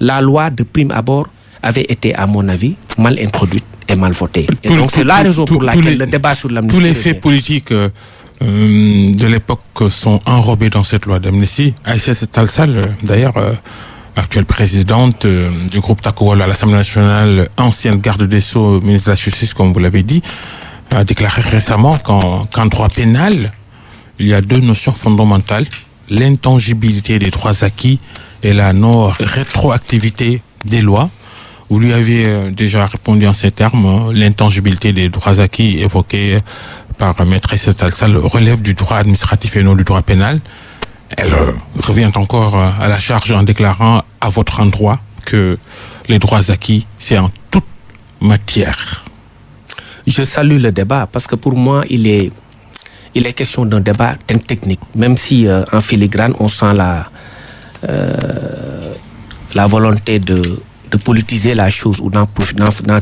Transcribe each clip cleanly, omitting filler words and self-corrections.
La loi de prime abord avait été, à mon avis, mal introduite et mal votée. Et donc c'est la raison pour laquelle le débat sur l'amnistie... Tous les faits politiques de l'époque sont enrobés dans cette loi d'amnistie. Aïssata Tall Sall, d'ailleurs, actuelle présidente du groupe Takowal à l'Assemblée nationale, ancienne garde des Sceaux, ministre de la Justice, comme vous l'avez dit, a déclaré récemment qu'en droit pénal, il y a deux notions fondamentales: l'intangibilité des droits acquis et la non-rétroactivité des lois. Vous lui avez déjà répondu en ces termes: l'intangibilité des droits acquis évoquée par Maître Aïssata Tall Sall relève du droit administratif et non du droit pénal. Elle revient encore à la charge en déclarant à votre endroit que les droits acquis, c'est en toute matière. Je salue le débat parce que pour moi, il est question d'un débat technique, même si en filigrane, on sent la volonté de politiser la chose ou d'en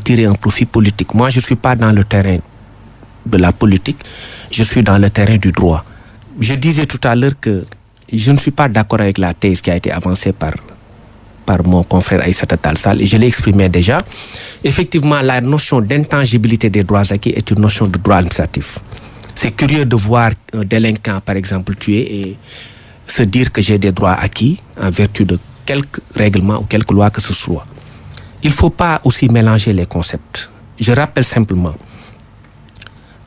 tirer un profit politique. Moi, je ne suis pas dans le terrain de la politique, je suis dans le terrain du droit. Je disais tout à l'heure que je ne suis pas d'accord avec la thèse qui a été avancée par mon confrère Aïssata Tall Sall, et je l'ai exprimé déjà. Effectivement, la notion d'intangibilité des droits acquis est une notion de droit administratif. C'est curieux de voir un délinquant, par exemple, tué et se dire que j'ai des droits acquis en vertu de quelques règlements ou quelques lois que ce soit. Il ne faut pas aussi mélanger les concepts. Je rappelle simplement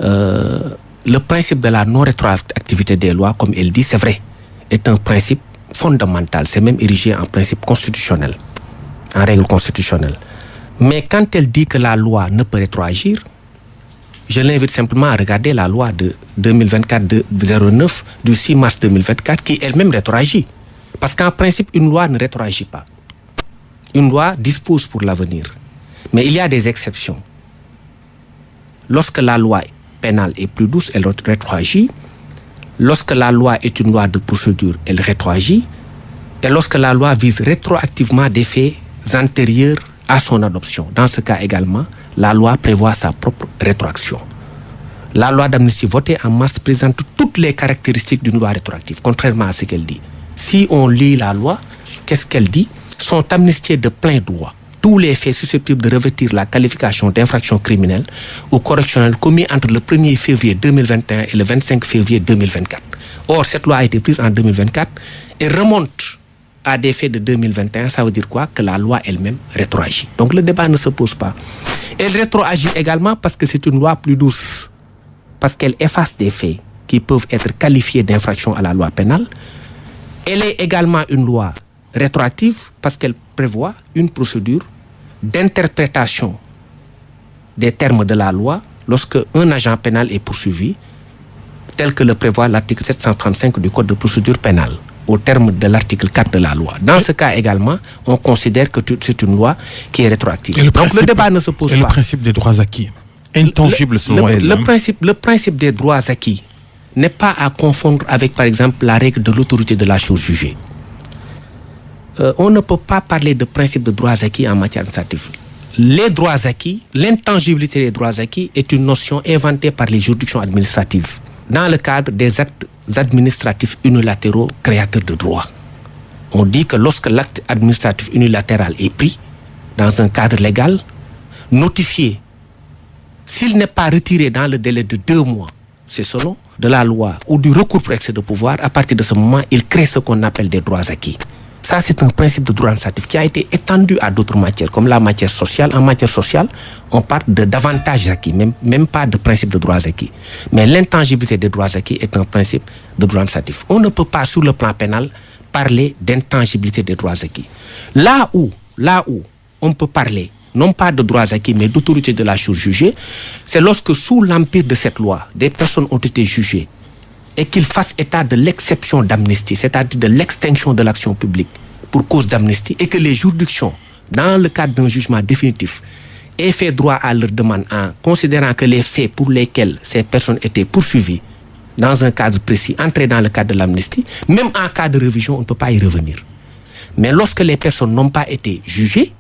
le principe de la non-rétroactivité des lois, comme elle dit, c'est vrai, est un principe fondamental. C'est même érigé en principe constitutionnel, en règle constitutionnelle. Mais quand elle dit que la loi ne peut rétroagir, je l'invite simplement à regarder la loi de 2024-09 du 6 mars 2024 qui elle-même rétroagit. Parce qu'en principe, une loi ne rétroagit pas. Une loi dispose pour l'avenir. Mais il y a des exceptions. Lorsque la loi pénale est plus douce, elle rétroagit. Lorsque la loi est une loi de procédure, elle rétroagit. Et lorsque la loi vise rétroactivement des faits antérieurs à son adoption. Dans ce cas également, la loi prévoit sa propre rétroaction. La loi d'amnistie votée en mars présente toutes les caractéristiques d'une loi rétroactive, contrairement à ce qu'elle dit. Si on lit la loi, qu'est-ce qu'elle dit? Sont amnistiés de plein droit tous les faits susceptibles de revêtir la qualification d'infraction criminelle ou correctionnelle commis entre le 1er février 2021 et le 25 février 2024. Or, cette loi a été prise en 2024 et remonte à des faits de 2021. Ça veut dire quoi? Que la loi elle-même rétroagit. Donc le débat ne se pose pas. Elle rétroagit également parce que c'est une loi plus douce, parce qu'elle efface des faits qui peuvent être qualifiés d'infraction à la loi pénale. Elle est également une loi rétroactive parce qu'elle prévoit une procédure d'interprétation des termes de la loi lorsque un agent pénal est poursuivi, tel que le prévoit l'article 735 du Code de procédure pénale, au terme de l'article 4 de la loi. Dans ce cas également, on considère que c'est une loi qui est rétroactive. Donc le débat ne se pose pas. Le principe des droits acquis, intangible selon elle. Le principe des droits acquis n'est pas à confondre avec, par exemple, la règle de l'autorité de la chose jugée. On ne peut pas parler de principe de droits acquis en matière administrative. Les droits acquis, l'intangibilité des droits acquis est une notion inventée par les juridictions administratives dans le cadre des actes administratifs unilatéraux créateurs de droits. On dit que lorsque l'acte administratif unilatéral est pris dans un cadre légal, notifié, s'il n'est pas retiré dans le délai de 2 mois, c'est selon de la loi ou du recours pour excès de pouvoir, à partir de ce moment, il crée ce qu'on appelle des droits acquis. Ça, c'est un principe de droit administratif qui a été étendu à d'autres matières, comme la matière sociale. En matière sociale, on parle d'avantages acquis, même pas de principe de droits acquis. Mais l'intangibilité des droits acquis est un principe de droit administratif. On ne peut pas, sur le plan pénal, parler d'intangibilité des droits acquis. Là où on peut parler, non pas de droits acquis, mais d'autorité de la chose jugée, c'est lorsque, sous l'empire de cette loi, des personnes ont été jugées et qu'ils fassent état de l'exception d'amnistie, c'est-à-dire de l'extinction de l'action publique pour cause d'amnistie, et que les juridictions, dans le cadre d'un jugement définitif, aient fait droit à leur demande en considérant que les faits pour lesquels ces personnes étaient poursuivies dans un cadre précis entraient dans le cadre de l'amnistie. Même en cas de révision, on ne peut pas y revenir. Mais lorsque les personnes n'ont pas été jugées,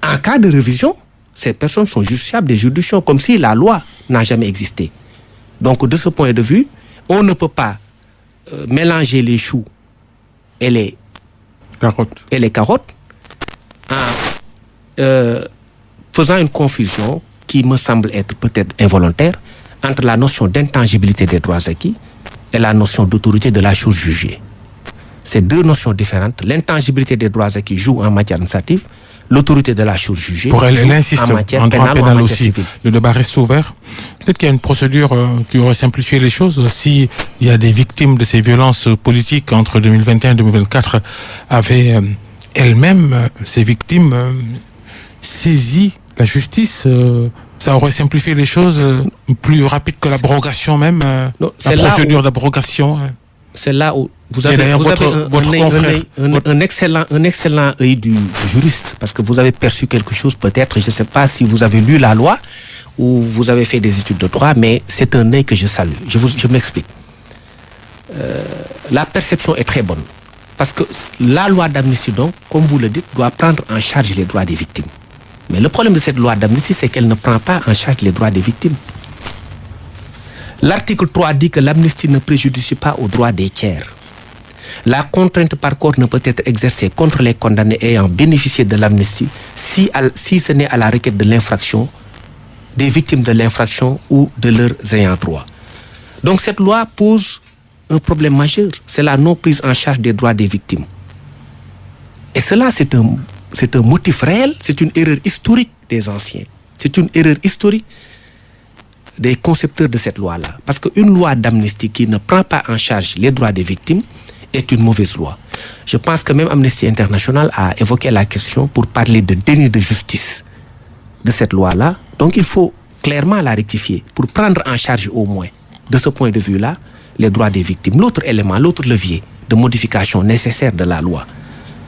en cas de révision, ces personnes sont justiciables des juridictions, comme si la loi n'a jamais existé. Donc, de ce point de vue, on ne peut pas mélanger les choux et les carottes. faisant une confusion qui me semble être peut-être involontaire entre la notion d'intangibilité des droits acquis et la notion d'autorité de la chose jugée. C'est deux notions différentes. L'intangibilité des droits acquis joue en matière administrative, l'autorité de la chose jugée pour elle, joue insiste en matière en droit pénale ou en pénal matière aussi. civile. Le débat reste ouvert. Peut-être qu'il y a une procédure qui aurait simplifié les choses si il y a des victimes de ces violences politiques entre 2021 et 2024 avaient elles-mêmes, ces victimes, saisi la justice. Ça aurait simplifié les choses, plus rapide que l'abrogation même, Non, la procédure d'abrogation. C'est là où vous Et avez, d'ailleurs, vous avez votre confrère, un excellent œil du juriste, parce que vous avez perçu quelque chose peut-être, je ne sais pas si vous avez lu la loi ou vous avez fait des études de droit, mais c'est un œil que je salue. Je m'explique. La perception est très bonne, parce que la loi d'amnistie, donc, comme vous le dites, doit prendre en charge les droits des victimes. Mais le problème de cette loi d'amnistie, c'est qu'elle ne prend pas en charge les droits des victimes. L'article 3 dit que l'amnistie ne préjudicie pas aux droits des tiers. La contrainte par corps ne peut être exercée contre les condamnés ayant bénéficié de l'amnistie si ce n'est à la requête de l'infraction, des victimes de l'infraction ou de leurs ayants droit. Donc cette loi pose un problème majeur, c'est la non prise en charge des droits des victimes. Et cela, c'est un motif réel, c'est une erreur historique des anciens. C'est une erreur historique des concepteurs de cette loi-là. Parce qu'une loi d'amnistie qui ne prend pas en charge les droits des victimes est une mauvaise loi. Je pense que même Amnesty International a évoqué la question pour parler de déni de justice de cette loi-là. Donc il faut clairement la rectifier pour prendre en charge au moins, de ce point de vue-là, les droits des victimes. L'autre élément, l'autre levier de modification nécessaire de la loi,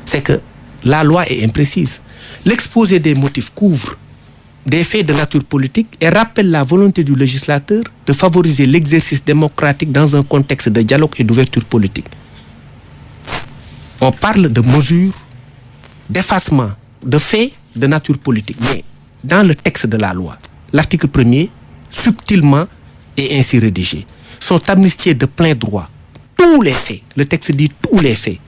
c'est que la loi est imprécise. L'exposé des motifs couvre des faits de nature politique et rappelle la volonté du législateur de favoriser l'exercice démocratique dans un contexte de dialogue et d'ouverture politique. On parle de mesures d'effacement de faits de nature politique, mais dans le texte de la loi, l'article 1er, subtilement et ainsi rédigé, sont amnistiés de plein droit tous les faits, le texte dit tous les faits,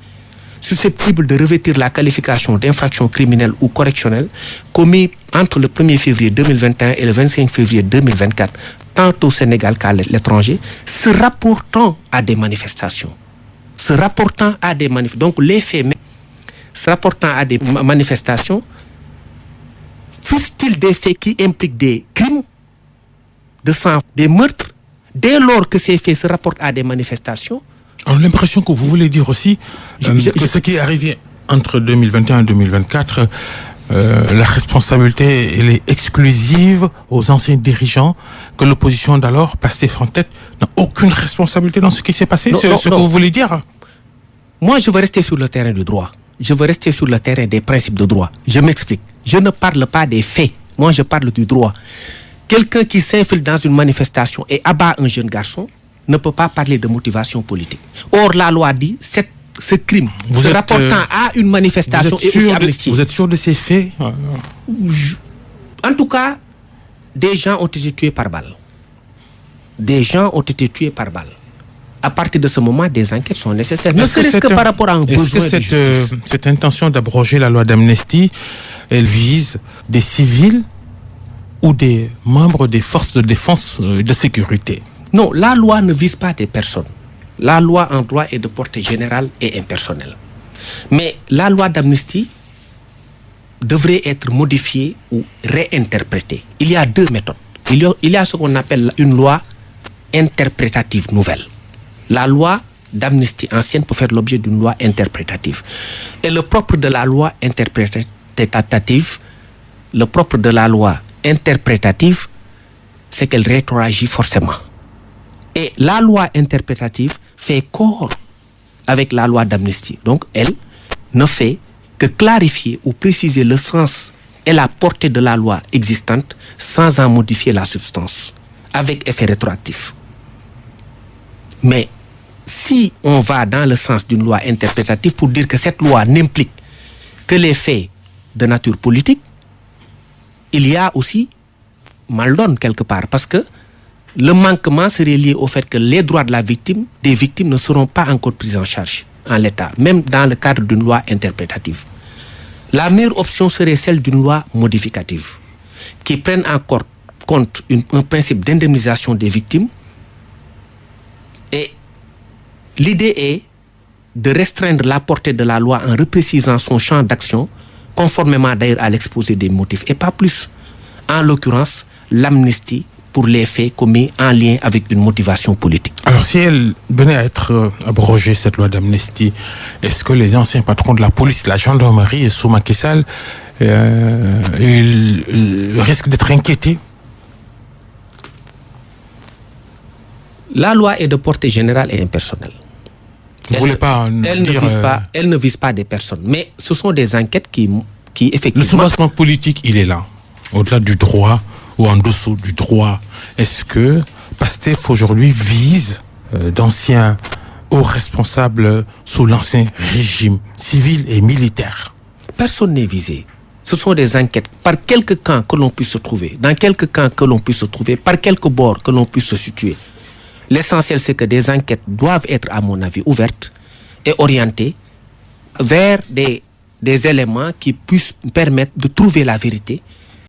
susceptibles de revêtir la qualification d'infraction criminelle ou correctionnelle commis entre le 1er février 2021 et le 25 février 2024, tant au Sénégal qu'à l'étranger, se rapportant à des manifestations. Donc les faits se rapportant à des manifestations, fussent-ils des faits qui impliquent des crimes de sang, des meurtres, dès lors que ces faits se rapportent à des manifestations. On a l'impression que vous voulez dire aussi que ce qui est arrivé entre 2021 et 2024, la responsabilité elle est exclusive aux anciens dirigeants, que l'opposition d'alors, Pastef en tête, n'a aucune responsabilité dans ce qui s'est passé. C'est ce que vous voulez dire? Moi, je veux rester sur le terrain du droit. Je veux rester sur le terrain des principes de droit. Je m'explique. Je ne parle pas des faits. Moi, je parle du droit. Quelqu'un qui s'infiltre dans une manifestation et abat un jeune garçon ne peut pas parler de motivation politique. Or, la loi dit ce crime se rapportant à une manifestation est aussi amnistié. Vous êtes sûr de ces faits? En tout cas, des gens ont été tués par balle. À partir de ce moment, des enquêtes sont nécessaires. Ne serait-ce que par rapport à un besoin de justice. Cette intention d'abroger la loi d'amnistie, elle vise des civils ou des membres des forces de défense et de sécurité? Non, la loi ne vise pas des personnes. La loi en droit est de portée générale et impersonnelle. Mais la loi d'amnistie devrait être modifiée ou réinterprétée. Il y a deux méthodes. Il y a ce qu'on appelle une loi interprétative nouvelle. La loi d'amnistie ancienne peut faire l'objet d'une loi interprétative. Et le propre de la loi interprétative, c'est qu'elle rétroagit forcément. Et la loi interprétative fait corps avec la loi d'amnistie. Donc, elle ne fait que clarifier ou préciser le sens et la portée de la loi existante sans en modifier la substance, avec effet rétroactif. Mais si on va dans le sens d'une loi interprétative pour dire que cette loi n'implique que les faits de nature politique, il y a aussi mal-donne quelque part, parce que le manquement serait lié au fait que les droits des victimes ne seront pas encore pris en charge en l'état, même dans le cadre d'une loi interprétative. La meilleure option serait celle d'une loi modificative qui prenne en compte un principe d'indemnisation des victimes. Et l'idée est de restreindre la portée de la loi en reprécisant son champ d'action, conformément d'ailleurs à l'exposé des motifs, et pas plus. En l'occurrence, l'amnistie pour les faits commis en lien avec une motivation politique. Alors, si elle venait à être abrogée, cette loi d'amnistie, est-ce que les anciens patrons de la police, de la gendarmerie, sous Macky Sall, ils risquent d'être inquiétés? La loi est de portée générale et impersonnelle. Vous voulez pas elle ne vise pas des personnes, mais ce sont des enquêtes qui effectivement... Le soubassement politique, il est là, au-delà du droit ou en dessous du droit. Est-ce que Pastef aujourd'hui vise d'anciens hauts responsables sous l'ancien régime civil et militaire? Personne n'est visé. Ce sont des enquêtes par quelques camps que l'on puisse se trouver, dans quelques camps que l'on puisse se trouver, par quelques bords que l'on puisse se situer. L'essentiel, c'est que des enquêtes doivent être, à mon avis, ouvertes et orientées vers des éléments qui puissent permettre de trouver la vérité